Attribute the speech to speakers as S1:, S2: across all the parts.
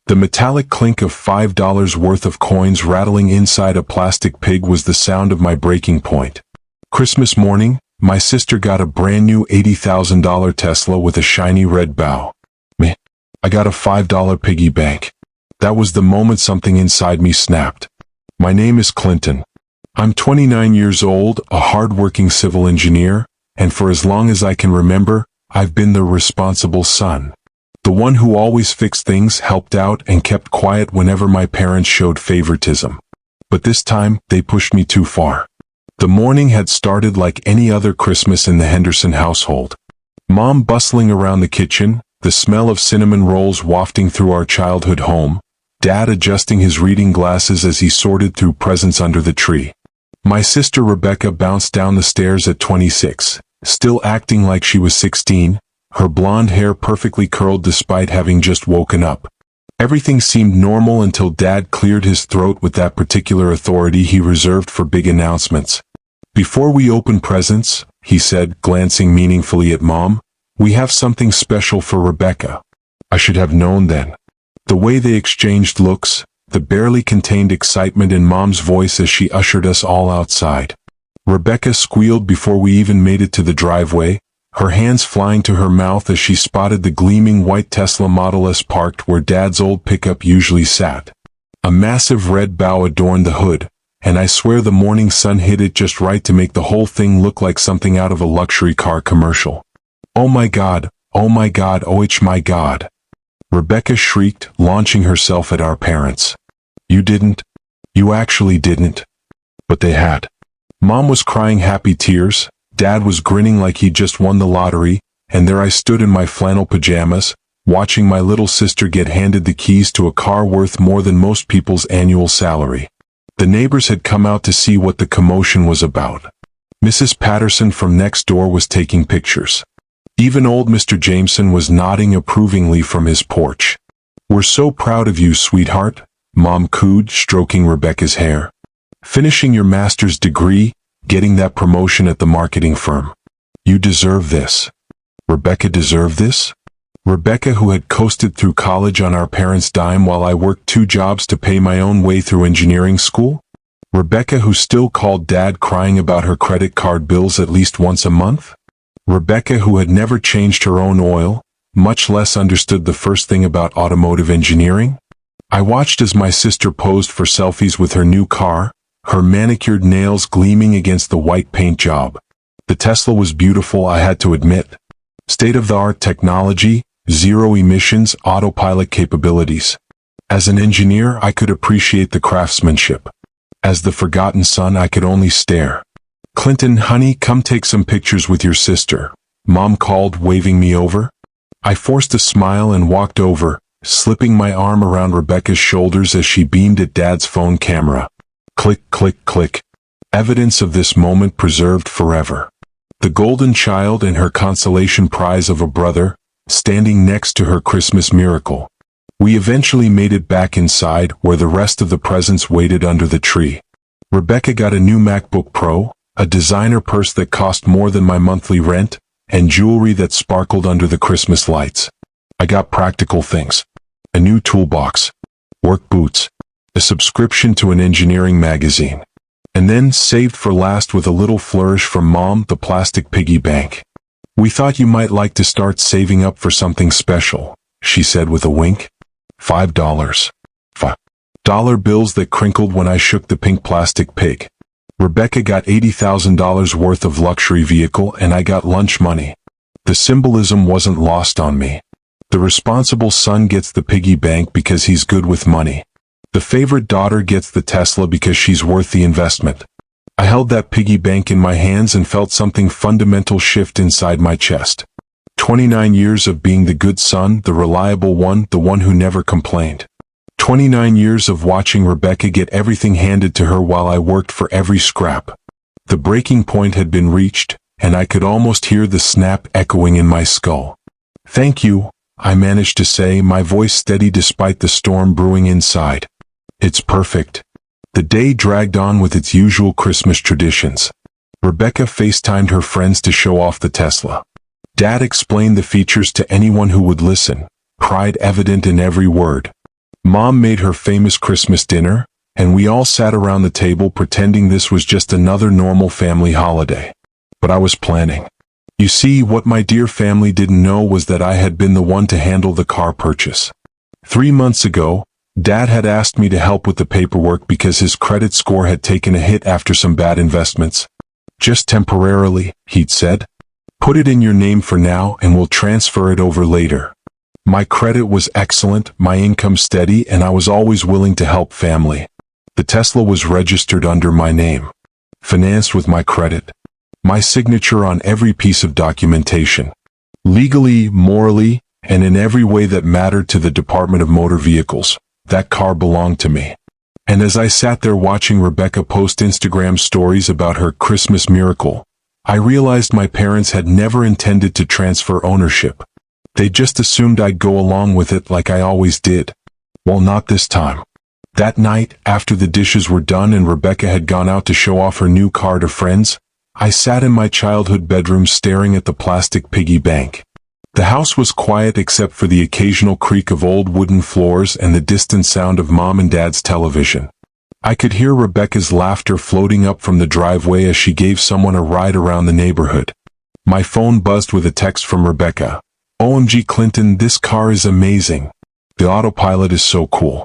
S1: The metallic clink of $5 worth of coins rattling inside a plastic pig was the sound of my breaking point. Christmas morning, my sister got a brand new $80,000 Tesla with a shiny red bow. Me, I got a $5 piggy bank. That was the moment something inside me snapped. My name is Clinton. I'm 29 years old, a hard-working civil engineer, and for as long as I can remember, I've been the responsible son. The one who always fixed things, helped out, and kept quiet whenever my parents showed favoritism. But this time, they pushed me too far. The morning had started like any other Christmas in the Henderson household. Mom bustling around the kitchen, the smell of cinnamon rolls wafting through our childhood home, Dad adjusting his reading glasses as he sorted through presents under the tree. My sister Rebecca bounced down the stairs at 26, still acting like she was 16, her blonde hair perfectly curled despite having just woken up. Everything seemed normal until Dad cleared his throat with that particular authority he reserved for big announcements. "Before we open presents," he said, glancing meaningfully at Mom, "we have something special for Rebecca." I should have known then. The way they exchanged looks, the barely contained excitement in Mom's voice as she ushered us all outside. Rebecca squealed before we even made it to the driveway, her hands flying to her mouth as she spotted the gleaming white Tesla Model S parked where Dad's old pickup usually sat. A massive red bow adorned the hood, and I swear the morning sun hit it just right to make the whole thing look like something out of a luxury car commercial. "Oh my God, oh my God, oh it's my God!" Rebecca shrieked, launching herself at our parents. "You didn't. You actually didn't." But they had. Mom was crying happy tears, Dad was grinning like he'd just won the lottery, and there I stood in my flannel pajamas, watching my little sister get handed the keys to a car worth more than most people's annual salary. The neighbors had come out to see what the commotion was about. Mrs. Patterson from next door was taking pictures. Even old Mr. Jameson was nodding approvingly from his porch. "We're so proud of you, sweetheart," Mom cooed, stroking Rebecca's hair. "Finishing your master's degree, getting that promotion at the marketing firm. You deserve this." Rebecca deserved this? Rebecca, who had coasted through college on our parents' dime while I worked 2 jobs to pay my own way through engineering school? Rebecca, who still called Dad crying about her credit card bills at least once a month? Rebecca, who had never changed her own oil, much less understood the first thing about automotive engineering? I watched as my sister posed for selfies with her new car, her manicured nails gleaming against the white paint job. The Tesla was beautiful, I had to admit. State-of-the-art technology, zero emissions, autopilot capabilities. As an engineer, I could appreciate the craftsmanship. As the forgotten son, I could only stare. "Clinton, honey, come take some pictures with your sister," Mom called, waving me over. I forced a smile and walked over, slipping my arm around Rebecca's shoulders as she beamed at Dad's phone camera. Click, click, click. Evidence of this moment preserved forever. The golden child and her consolation prize of a brother, standing next to her Christmas miracle. We eventually made it back inside, where the rest of the presents waited under the tree. Rebecca got a new MacBook Pro, a designer purse that cost more than my monthly rent, and jewelry that sparkled under the Christmas lights. I got practical things. A new toolbox, work boots, a subscription to an engineering magazine. And then, saved for last with a little flourish from Mom, the plastic piggy bank. "We thought you might like to start saving up for something special," she said with a wink. $5. $5 bills that crinkled when I shook the pink plastic pig. Rebecca got $80,000 worth of luxury vehicle and I got lunch money. The symbolism wasn't lost on me. The responsible son gets the piggy bank because he's good with money. The favorite daughter gets the Tesla because she's worth the investment. I held that piggy bank in my hands and felt something fundamental shift inside my chest. 29 years of being the good son, the reliable one, the one who never complained. 29 years of watching Rebecca get everything handed to her while I worked for every scrap. The breaking point had been reached, and I could almost hear the snap echoing in my skull. "Thank you," I managed to say, my voice steady despite the storm brewing inside. "It's perfect." The day dragged on with its usual Christmas traditions. Rebecca FaceTimed her friends to show off the Tesla. Dad explained the features to anyone who would listen, pride evident in every word. Mom made her famous Christmas dinner, and we all sat around the table pretending this was just another normal family holiday. But I was planning. You see, what my dear family didn't know was that I had been the one to handle the car purchase. 3 months ago, Dad had asked me to help with the paperwork because his credit score had taken a hit after some bad investments. Just temporarily, he'd said. Put it in your name for now and we'll transfer it over later. My credit was excellent, my income steady, and I was always willing to help family. The Tesla was registered under my name. Financed with my credit. My signature on every piece of documentation. Legally, morally, and in every way that mattered to the Department of Motor Vehicles, that car belonged to me. And as I sat there watching Rebecca post Instagram stories about her Christmas miracle, I realized my parents had never intended to transfer ownership. They just assumed I'd go along with it like I always did. Well, not this time. That night, after the dishes were done and Rebecca had gone out to show off her new car to friends, I sat in my childhood bedroom staring at the plastic piggy bank. The house was quiet except for the occasional creak of old wooden floors and the distant sound of Mom and Dad's television. I could hear Rebecca's laughter floating up from the driveway as she gave someone a ride around the neighborhood. My phone buzzed with a text from Rebecca. OMG Clinton, this car is amazing. The autopilot is so cool.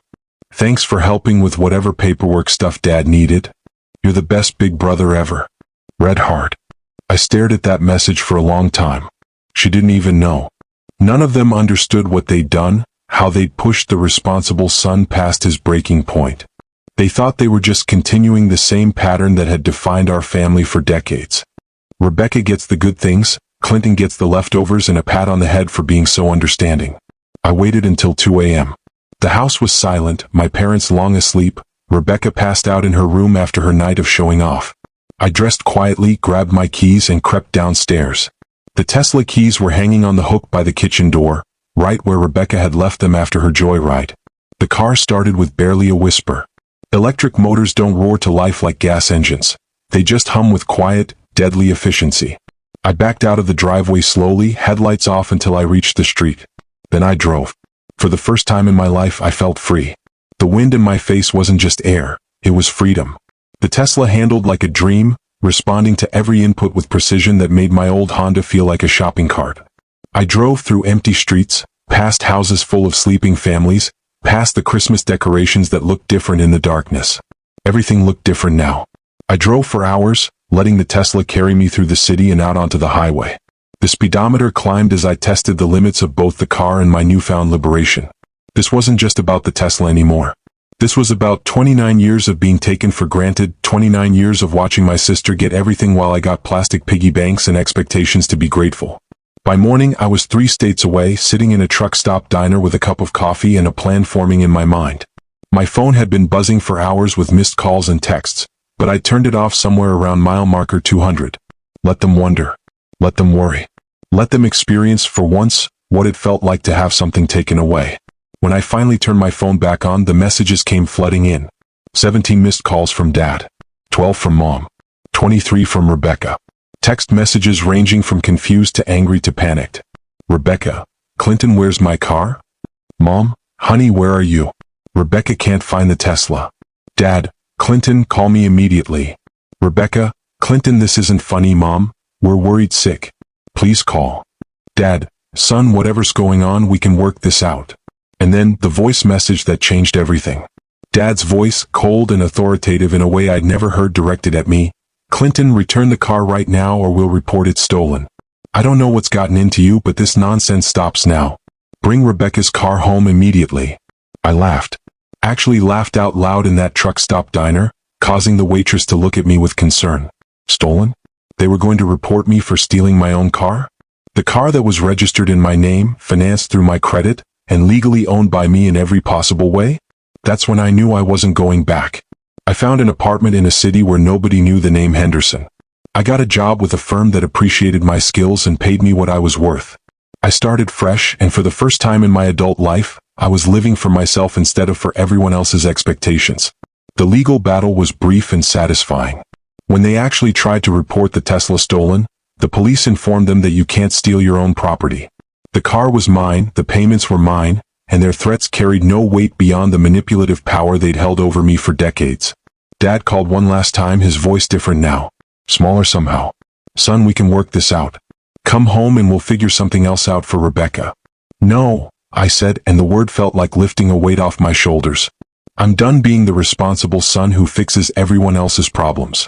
S1: Thanks for helping with whatever paperwork stuff Dad needed. You're the best big brother ever. Red heart. I stared at that message for a long time. She didn't even know. None of them understood what they'd done, how they'd pushed the responsible son past his breaking point. They thought they were just continuing the same pattern that had defined our family for decades. Rebecca gets the good things, Clinton gets the leftovers and a pat on the head for being so understanding. I waited until 2 a.m. The house was silent, my parents long asleep. Rebecca passed out in her room after her night of showing off. I dressed quietly, grabbed my keys and crept downstairs. The Tesla keys were hanging on the hook by the kitchen door, right where Rebecca had left them after her joyride. The car started with barely a whisper. Electric motors don't roar to life like gas engines. They just hum with quiet, deadly efficiency. I backed out of the driveway slowly, headlights off until I reached the street. Then I drove. For the first time in my life, I felt free. The wind in my face wasn't just air, it was freedom. The Tesla handled like a dream, responding to every input with precision that made my old Honda feel like a shopping cart. I drove through empty streets, past houses full of sleeping families, past the Christmas decorations that looked different in the darkness. Everything looked different now. I drove for hours, letting the Tesla carry me through the city and out onto the highway. The speedometer climbed as I tested the limits of both the car and my newfound liberation. This wasn't just about the Tesla anymore. This was about 29 years of being taken for granted, 29 years of watching my sister get everything while I got plastic piggy banks and expectations to be grateful. By morning, I was 3 states away, sitting in a truck stop diner with a cup of coffee and a plan forming in my mind. My phone had been buzzing for hours with missed calls and texts, but I turned it off somewhere around mile marker 200. Let them wonder. Let them worry. Let them experience, for once, what it felt like to have something taken away. When I finally turned my phone back on, the messages came flooding in. 17 missed calls from Dad. 12 from Mom. 23 from Rebecca. Text messages ranging from confused to angry to panicked. Rebecca, Clinton, where's my car? Mom, honey, where are you? Rebecca can't find the Tesla. Dad, Clinton, call me immediately. Rebecca, Clinton, this isn't funny, Mom. We're worried sick. Please call. Dad, son, whatever's going on, we can work this out. And then, the voice message that changed everything. Dad's voice, cold and authoritative in a way I'd never heard directed at me. Clinton, return the car right now or we'll report it stolen. I don't know what's gotten into you, but this nonsense stops now. Bring Rebecca's car home immediately. I laughed. Actually laughed out loud in that truck stop diner, causing the waitress to look at me with concern. Stolen? They were going to report me for stealing my own car? The car that was registered in my name, financed through my credit, and legally owned by me in every possible way? That's when I knew I wasn't going back. I found an apartment in a city where nobody knew the name Henderson. I got a job with a firm that appreciated my skills and paid me what I was worth. I started fresh, and for the first time in my adult life, I was living for myself instead of for everyone else's expectations. The legal battle was brief and satisfying. When they actually tried to report the Tesla stolen, the police informed them that you can't steal your own property. The car was mine, the payments were mine, and their threats carried no weight beyond the manipulative power they'd held over me for decades. Dad called one last time, his voice different now. Smaller somehow. "Son, we can work this out. Come home and we'll figure something else out for Rebecca." "No," I said, and the word felt like lifting a weight off my shoulders. "I'm done being the responsible son who fixes everyone else's problems.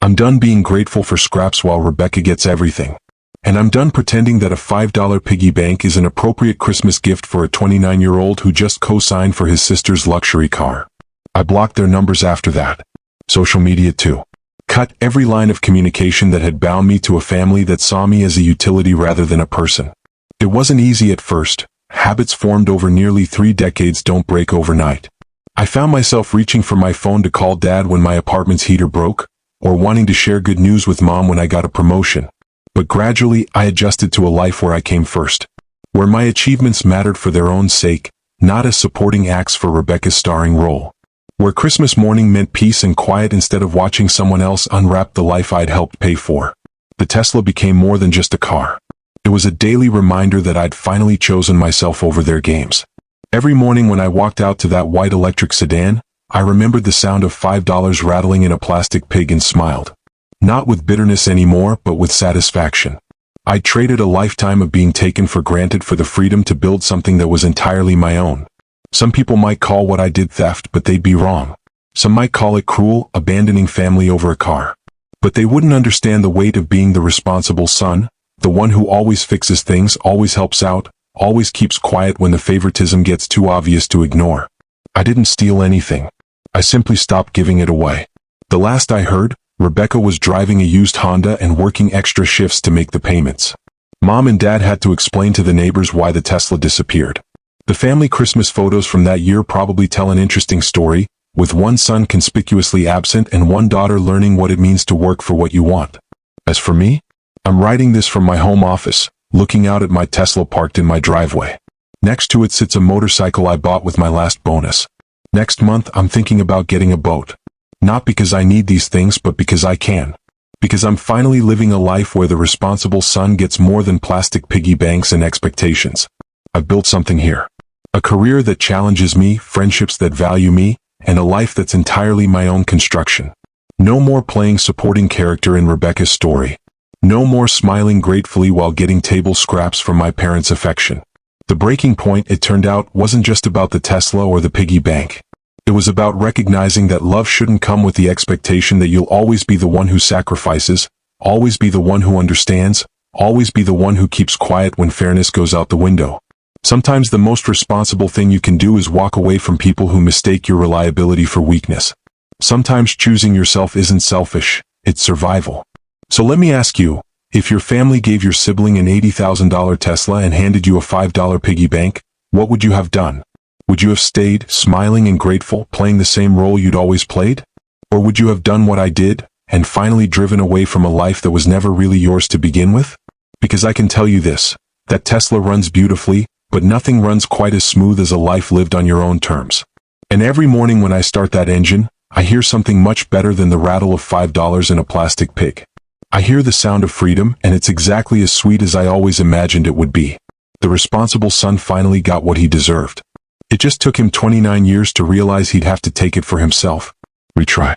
S1: I'm done being grateful for scraps while Rebecca gets everything. And I'm done pretending that a $5 piggy bank is an appropriate Christmas gift for a 29-year-old who just co-signed for his sister's luxury car." I blocked their numbers after that. Social media too. Cut every line of communication that had bound me to a family that saw me as a utility rather than a person. It wasn't easy at first. Habits formed over nearly 3 decades don't break overnight. I found myself reaching for my phone to call Dad when my apartment's heater broke, or wanting to share good news with Mom when I got a promotion. But gradually, I adjusted to a life where I came first, where my achievements mattered for their own sake, not as supporting acts for Rebecca's starring role. Where Christmas morning meant peace and quiet instead of watching someone else unwrap the life I'd helped pay for. The Tesla became more than just a car. It was a daily reminder that I'd finally chosen myself over their games. Every morning when I walked out to that white electric sedan, I remembered the sound of $5 rattling in a plastic pig and smiled. Not with bitterness anymore, but with satisfaction. I'd traded a lifetime of being taken for granted for the freedom to build something that was entirely my own. Some people might call what I did theft, but they'd be wrong. Some might call it cruel, abandoning family over a car. But they wouldn't understand the weight of being the responsible son, the one who always fixes things, always helps out, always keeps quiet when the favoritism gets too obvious to ignore. I didn't steal anything. I simply stopped giving it away. The last I heard, Rebecca was driving a used Honda and working extra shifts to make the payments. Mom and Dad had to explain to the neighbors why the Tesla disappeared. The family Christmas photos from that year probably tell an interesting story, with one son conspicuously absent and one daughter learning what it means to work for what you want. As for me, I'm writing this from my home office, looking out at my Tesla parked in my driveway. Next to it sits a motorcycle I bought with my last bonus. Next month, I'm thinking about getting a boat. Not because I need these things, but because I can. Because I'm finally living a life where the responsible son gets more than plastic piggy banks and expectations. I've built something here. A career that challenges me, friendships that value me, and a life that's entirely my own construction. No more playing supporting character in Rebecca's story. No more smiling gratefully while getting table scraps from my parents' affection. The breaking point, it turned out, wasn't just about the Tesla or the piggy bank. It was about recognizing that love shouldn't come with the expectation that you'll always be the one who sacrifices, always be the one who understands, always be the one who keeps quiet when fairness goes out the window. Sometimes the most responsible thing you can do is walk away from people who mistake your reliability for weakness. Sometimes choosing yourself isn't selfish, it's survival. So let me ask you, if your family gave your sibling an $80,000 Tesla and handed you a $5 piggy bank, what would you have done? Would you have stayed, smiling and grateful, playing the same role you'd always played? Or would you have done what I did, and finally driven away from a life that was never really yours to begin with? Because I can tell you this, that Tesla runs beautifully, but nothing runs quite as smooth as a life lived on your own terms. And every morning when I start that engine, I hear something much better than the rattle of $5 in a plastic pig. I hear the sound of freedom, and it's exactly as sweet as I always imagined it would be. The responsible son finally got what he deserved. It just took him 29 years to realize he'd have to take it for himself. Retry.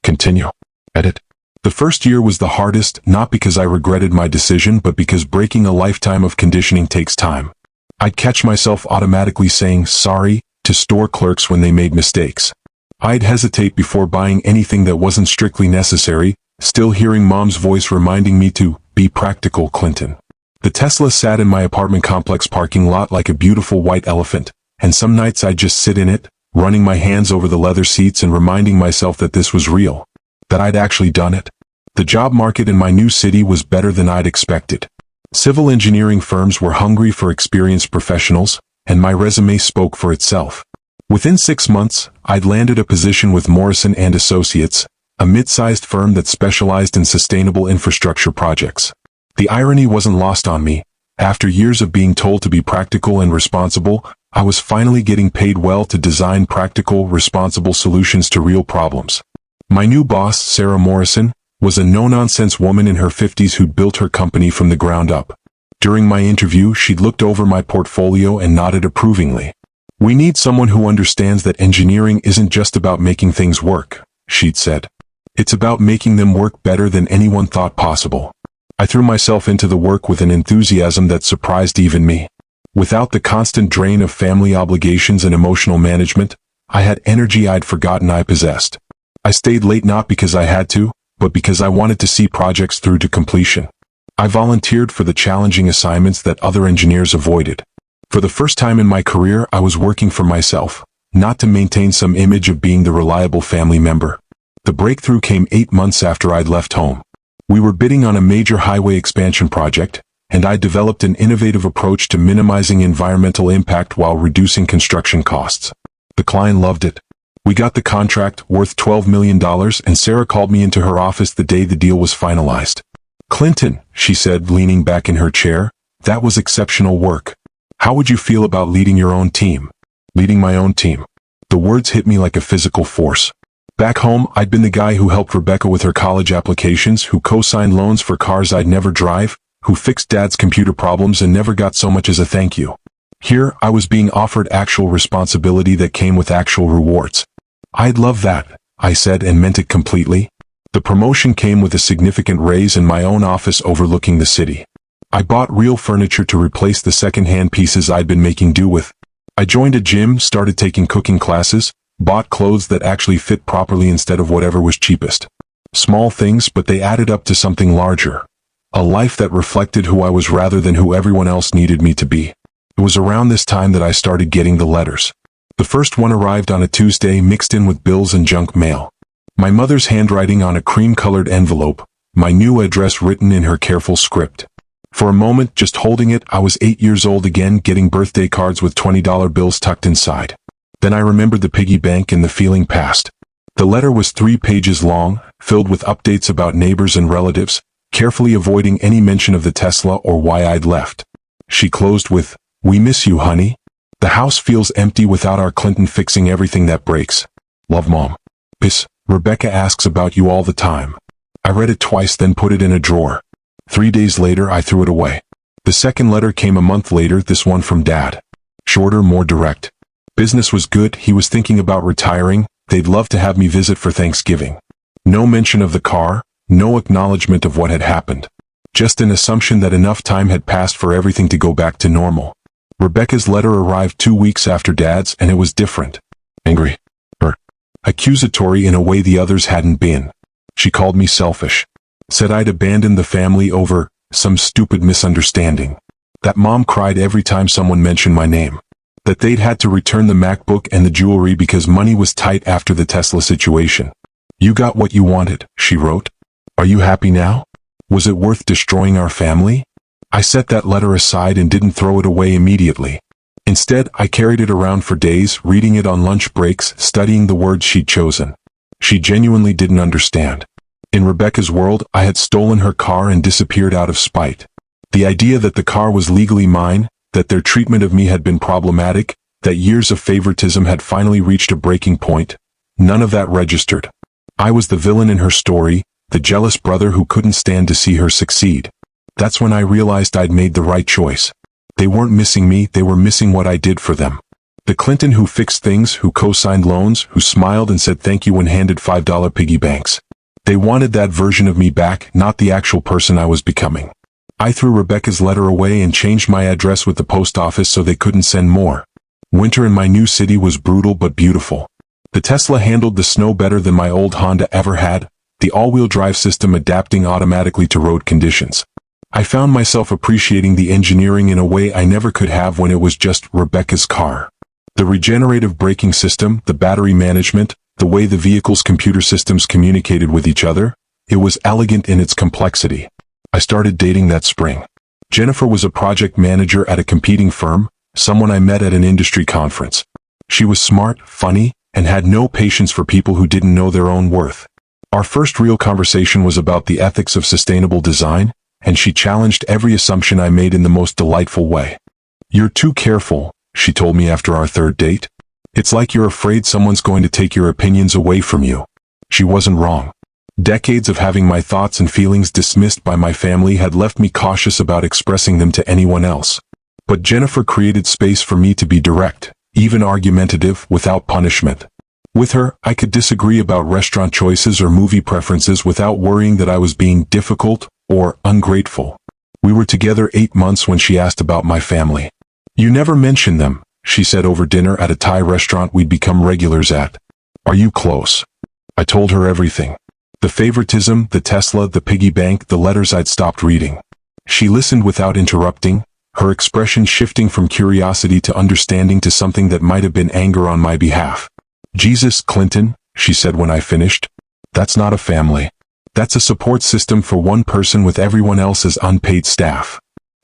S1: Continue. Edit. The first year was the hardest, not because I regretted my decision, but because breaking a lifetime of conditioning takes time. I'd catch myself automatically saying sorry to store clerks when they made mistakes. I'd hesitate before buying anything that wasn't strictly necessary, still hearing Mom's voice reminding me to be practical, Clinton. The Tesla sat in my apartment complex parking lot like a beautiful white elephant, and some nights I'd just sit in it, running my hands over the leather seats and reminding myself that this was real, that I'd actually done it. The job market in my new city was better than I'd expected. Civil engineering firms were hungry for experienced professionals, and my resume spoke for itself. Within 6 months, I'd landed a position with Morrison & Associates, a mid-sized firm that specialized in sustainable infrastructure projects. The irony wasn't lost on me. After years of being told to be practical and responsible, I was finally getting paid well to design practical, responsible solutions to real problems. My new boss, Sarah Morrison, was a no-nonsense woman in her 50s who'd built her company from the ground up. During my interview, she'd looked over my portfolio and nodded approvingly. "We need someone who understands that engineering isn't just about making things work," she'd said. "It's about making them work better than anyone thought possible." I threw myself into the work with an enthusiasm that surprised even me. Without the constant drain of family obligations and emotional management, I had energy I'd forgotten I possessed. I stayed late not because I had to, but because I wanted to see projects through to completion. I volunteered for the challenging assignments that other engineers avoided. For the first time in my career, I was working for myself, not to maintain some image of being the reliable family member. The breakthrough came 8 months after I'd left home. We were bidding on a major highway expansion project, and I developed an innovative approach to minimizing environmental impact while reducing construction costs. The client loved it. We got the contract, worth $12 million, and Sarah called me into her office the day the deal was finalized. "Clinton," she said, leaning back in her chair, "that was exceptional work. How would you feel about leading your own team?" Leading my own team. The words hit me like a physical force. Back home, I'd been the guy who helped Rebecca with her college applications, who co-signed loans for cars I'd never drive, who fixed Dad's computer problems and never got so much as a thank you. Here, I was being offered actual responsibility that came with actual rewards. "I'd love that," I said, and meant it completely. The promotion came with a significant raise in my own office overlooking the city. I bought real furniture to replace the second-hand pieces I'd been making do with. I joined a gym, started taking cooking classes, bought clothes that actually fit properly instead of whatever was cheapest. Small things, but they added up to something larger. A life that reflected who I was rather than who everyone else needed me to be. It was around this time that I started getting the letters. The first one arrived on a Tuesday, mixed in with bills and junk mail. My mother's handwriting on a cream-colored envelope, my new address written in her careful script. For a moment, just holding it, I was 8 years old again, getting birthday cards with $20 bills tucked inside. Then I remembered the piggy bank and the feeling passed. The letter was 3 pages long, filled with updates about neighbors and relatives, carefully avoiding any mention of the Tesla or why I'd left. She closed with, "We miss you, honey. The house feels empty without our Clinton fixing everything that breaks. Love, Mom. Piss, Rebecca asks about you all the time." I read it twice, then put it in a drawer. 3 days later, I threw it away. The second letter came a month later, this one from Dad. Shorter, more direct. Business was good, he was thinking about retiring, they'd love to have me visit for Thanksgiving. No mention of the car, no acknowledgement of what had happened. Just an assumption that enough time had passed for everything to go back to normal. Rebecca's letter arrived 2 weeks after Dad's, and it was different. Angry. Accusatory in a way the others hadn't been. She called me selfish. Said I'd abandoned the family over some stupid misunderstanding. That Mom cried every time someone mentioned my name. That they'd had to return the MacBook and the jewelry because money was tight after the Tesla situation. "You got what you wanted," she wrote. "Are you happy now? Was it worth destroying our family?" I set that letter aside and didn't throw it away immediately. Instead, I carried it around for days, reading it on lunch breaks, studying the words she'd chosen. She genuinely didn't understand. In Rebecca's world, I had stolen her car and disappeared out of spite. The idea that the car was legally mine, that their treatment of me had been problematic, that years of favoritism had finally reached a breaking point, none of that registered. I was the villain in her story, the jealous brother who couldn't stand to see her succeed. That's when I realized I'd made the right choice. They weren't missing me, they were missing what I did for them. The Clinton who fixed things, who co-signed loans, who smiled and said thank you when handed $5 piggy banks. They wanted that version of me back, not the actual person I was becoming. I threw Rebecca's letter away and changed my address with the post office so they couldn't send more. Winter in my new city was brutal but beautiful. The Tesla handled the snow better than my old Honda ever had, the all-wheel drive system adapting automatically to road conditions. I found myself appreciating the engineering in a way I never could have when it was just Rebecca's car. The regenerative braking system, the battery management, the way the vehicle's computer systems communicated with each other, it was elegant in its complexity. I started dating that spring. Jennifer was a project manager at a competing firm, someone I met at an industry conference. She was smart, funny, and had no patience for people who didn't know their own worth. Our first real conversation was about the ethics of sustainable design, and she challenged every assumption I made in the most delightful way. "You're too careful," she told me after our third date. "It's like you're afraid someone's going to take your opinions away from you." She wasn't wrong. Decades of having my thoughts and feelings dismissed by my family had left me cautious about expressing them to anyone else. But Jennifer created space for me to be direct, even argumentative, without punishment. With her, I could disagree about restaurant choices or movie preferences without worrying that I was being difficult or ungrateful. We were together 8 months when she asked about my family. "You never mention them," she said over dinner at a Thai restaurant we'd become regulars at. "Are you close?" I told her everything. The favoritism, the Tesla, the piggy bank, the letters I'd stopped reading. She listened without interrupting, her expression shifting from curiosity to understanding to something that might have been anger on my behalf. "Jesus, Clinton," she said when I finished, "that's not a family. That's a support system for one person with everyone else as unpaid staff."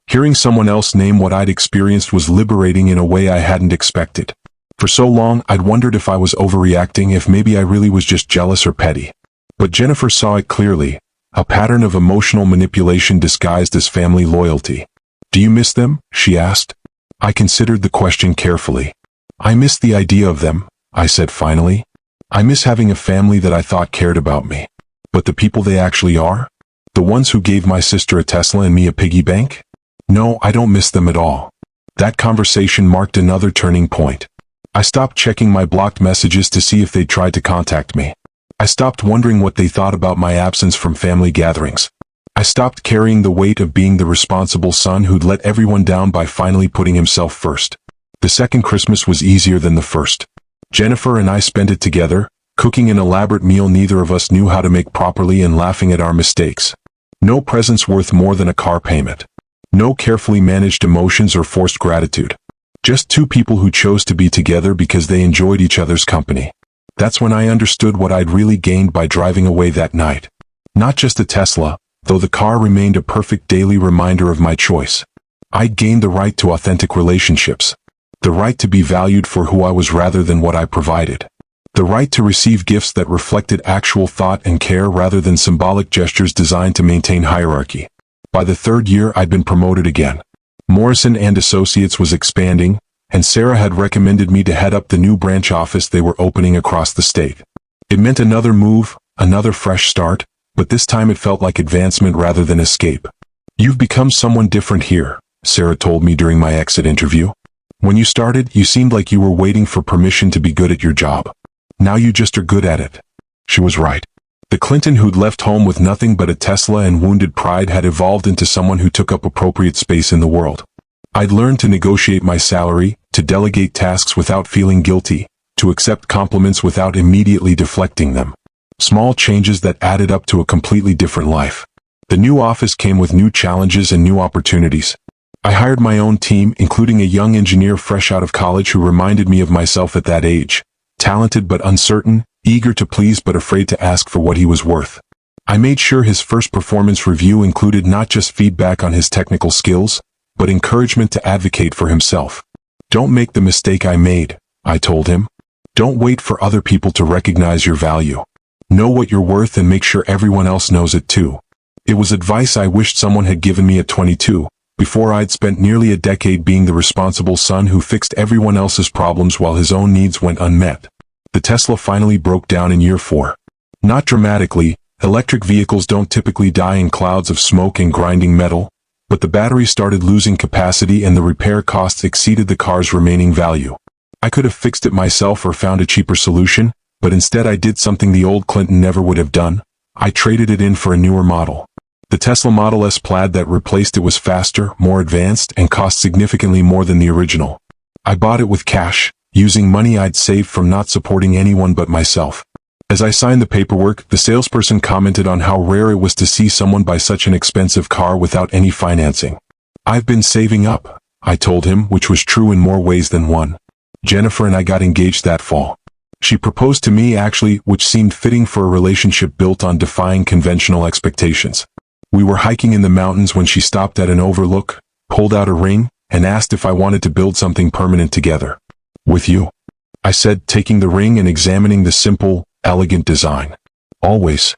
S1: Hearing someone else name what I'd experienced was liberating in a way I hadn't expected. For so long, I'd wondered if I was overreacting, if maybe I really was just jealous or petty. But Jennifer saw it clearly, a pattern of emotional manipulation disguised as family loyalty. "Do you miss them?" she asked. I considered the question carefully. "I miss the idea of them," I said finally. "I miss having a family that I thought cared about me. But the people they actually are? The ones who gave my sister a Tesla and me a piggy bank? No, I don't miss them at all." That conversation marked another turning point. I stopped checking my blocked messages to see if they'd tried to contact me. I stopped wondering what they thought about my absence from family gatherings. I stopped carrying the weight of being the responsible son who'd let everyone down by finally putting himself first. The second Christmas was easier than the first. Jennifer and I spent it together, cooking an elaborate meal neither of us knew how to make properly and laughing at our mistakes. No presents worth more than a car payment. No carefully managed emotions or forced gratitude. Just two people who chose to be together because they enjoyed each other's company. That's when I understood what I'd really gained by driving away that night. Not just a Tesla, though the car remained a perfect daily reminder of my choice. I'd gained the right to authentic relationships. The right to be valued for who I was rather than what I provided. The right to receive gifts that reflected actual thought and care rather than symbolic gestures designed to maintain hierarchy. By the third year, I'd been promoted again. Morrison & Associates was expanding, and Sarah had recommended me to head up the new branch office they were opening across the state. It meant another move, another fresh start, but this time it felt like advancement rather than escape. "You've become someone different here," Sarah told me during my exit interview. "When you started, you seemed like you were waiting for permission to be good at your job. Now you just are good at it." She was right. The Clinton who'd left home with nothing but a Tesla and wounded pride had evolved into someone who took up appropriate space in the world. I'd learned to negotiate my salary, to delegate tasks without feeling guilty, to accept compliments without immediately deflecting them. Small changes that added up to a completely different life. The new office came with new challenges and new opportunities. I hired my own team, including a young engineer fresh out of college who reminded me of myself at that age. Talented but uncertain, eager to please but afraid to ask for what he was worth. I made sure his first performance review included not just feedback on his technical skills, but encouragement to advocate for himself. "Don't make the mistake I made," I told him. "Don't wait for other people to recognize your value. Know what you're worth and make sure everyone else knows it too." It was advice I wished someone had given me at 22, before I'd spent nearly a decade being the responsible son who fixed everyone else's problems while his own needs went unmet. The Tesla finally broke down in year 4. Not dramatically, electric vehicles don't typically die in clouds of smoke and grinding metal, but the battery started losing capacity and the repair costs exceeded the car's remaining value. I could have fixed it myself or found a cheaper solution, but instead I did something the old Clinton never would have done. I traded it in for a newer model. The Tesla Model S Plaid that replaced it was faster, more advanced, and cost significantly more than the original. I bought it with cash, using money I'd saved from not supporting anyone but myself. As I signed the paperwork, the salesperson commented on how rare it was to see someone buy such an expensive car without any financing. "I've been saving up," I told him, which was true in more ways than one. Jennifer and I got engaged that fall. She proposed to me actually, which seemed fitting for a relationship built on defying conventional expectations. We were hiking in the mountains when she stopped at an overlook, pulled out a ring, and asked if I wanted to build something permanent together. "With you," I said, taking the ring and examining the simple, elegant design. "Always."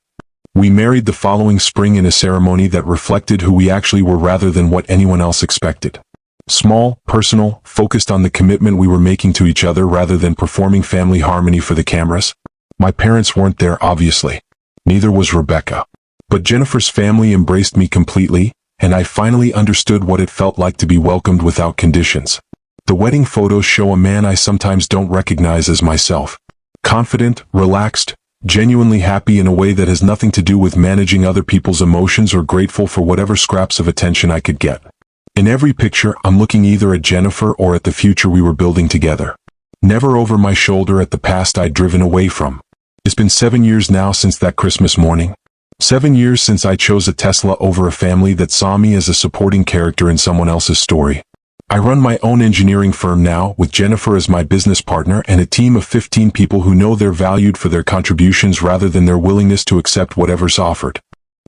S1: We married the following spring in a ceremony that reflected who we actually were rather than what anyone else expected. Small, personal, focused on the commitment we were making to each other rather than performing family harmony for the cameras. My parents weren't there, obviously. Neither was Rebecca. But Jennifer's family embraced me completely, and I finally understood what it felt like to be welcomed without conditions. The wedding photos show a man I sometimes don't recognize as myself. Confident, relaxed, genuinely happy in a way that has nothing to do with managing other people's emotions or grateful for whatever scraps of attention I could get. In every picture, I'm looking either at Jennifer or at the future we were building together. Never over my shoulder at the past I'd driven away from. It's been 7 years now since that Christmas morning. 7 years since I chose a Tesla over a family that saw me as a supporting character in someone else's story. I run my own engineering firm now, with Jennifer as my business partner and a team of 15 people who know they're valued for their contributions rather than their willingness to accept whatever's offered.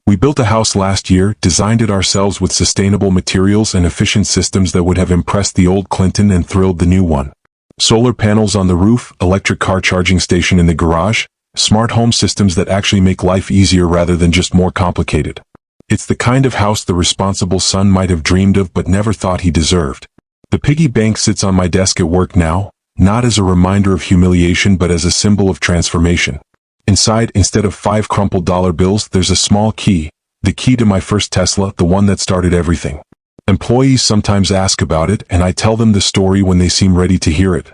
S1: We built a house last year, designed it ourselves with sustainable materials and efficient systems that would have impressed the old Clinton and thrilled the new one. Solar panels on the roof, electric car charging station in the garage, smart home systems that actually make life easier rather than just more complicated. It's the kind of house the responsible son might have dreamed of but never thought he deserved. The piggy bank sits on my desk at work now, not as a reminder of humiliation but as a symbol of transformation. Inside, instead of 5 crumpled dollar bills, there's a small key, the key to my first Tesla, the one that started everything. Employees sometimes ask about it, and I tell them the story when they seem ready to hear it.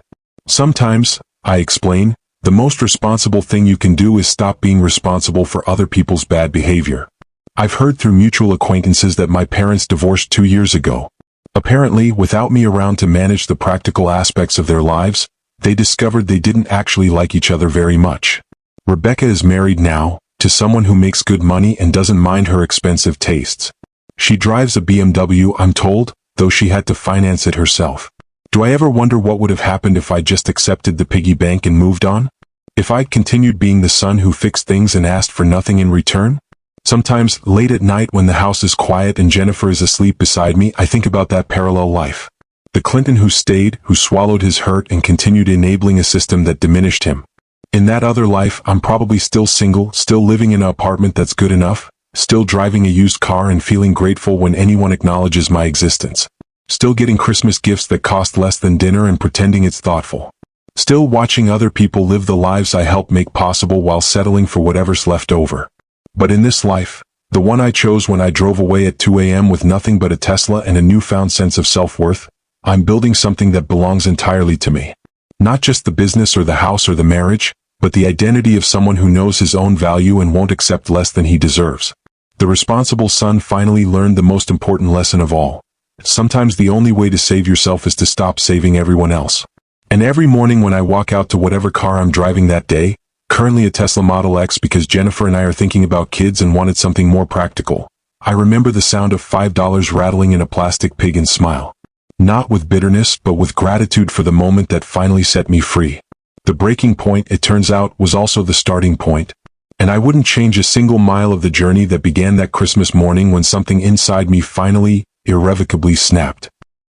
S1: Sometimes, I explain, the most responsible thing you can do is stop being responsible for other people's bad behavior. I've heard through mutual acquaintances that my parents divorced 2 years ago. Apparently, without me around to manage the practical aspects of their lives, they discovered they didn't actually like each other very much. Rebecca is married now, to someone who makes good money and doesn't mind her expensive tastes. She drives a BMW, I'm told, though she had to finance it herself. Do I ever wonder what would have happened if I just accepted the piggy bank and moved on? If I'd continued being the son who fixed things and asked for nothing in return? Sometimes, late at night when the house is quiet and Jennifer is asleep beside me, I think about that parallel life. The Clinton who stayed, who swallowed his hurt and continued enabling a system that diminished him. In that other life, I'm probably still single, still living in an apartment that's good enough, still driving a used car and feeling grateful when anyone acknowledges my existence. Still getting Christmas gifts that cost less than dinner and pretending it's thoughtful. Still watching other people live the lives I helped make possible while settling for whatever's left over. But in this life, the one I chose when I drove away at 2 a.m. with nothing but a Tesla and a newfound sense of self-worth, I'm building something that belongs entirely to me. Not just the business or the house or the marriage, but the identity of someone who knows his own value and won't accept less than he deserves. The responsible son finally learned the most important lesson of all. Sometimes the only way to save yourself is to stop saving everyone else. And every morning when I walk out to whatever car I'm driving that day, currently a Tesla Model X because Jennifer and I are thinking about kids and wanted something more practical, I remember the sound of $5 rattling in a plastic pig and smile. Not with bitterness, but with gratitude for the moment that finally set me free. The breaking point, it turns out, was also the starting point. And I wouldn't change a single mile of the journey that began that Christmas morning when something inside me finally, irrevocably snapped.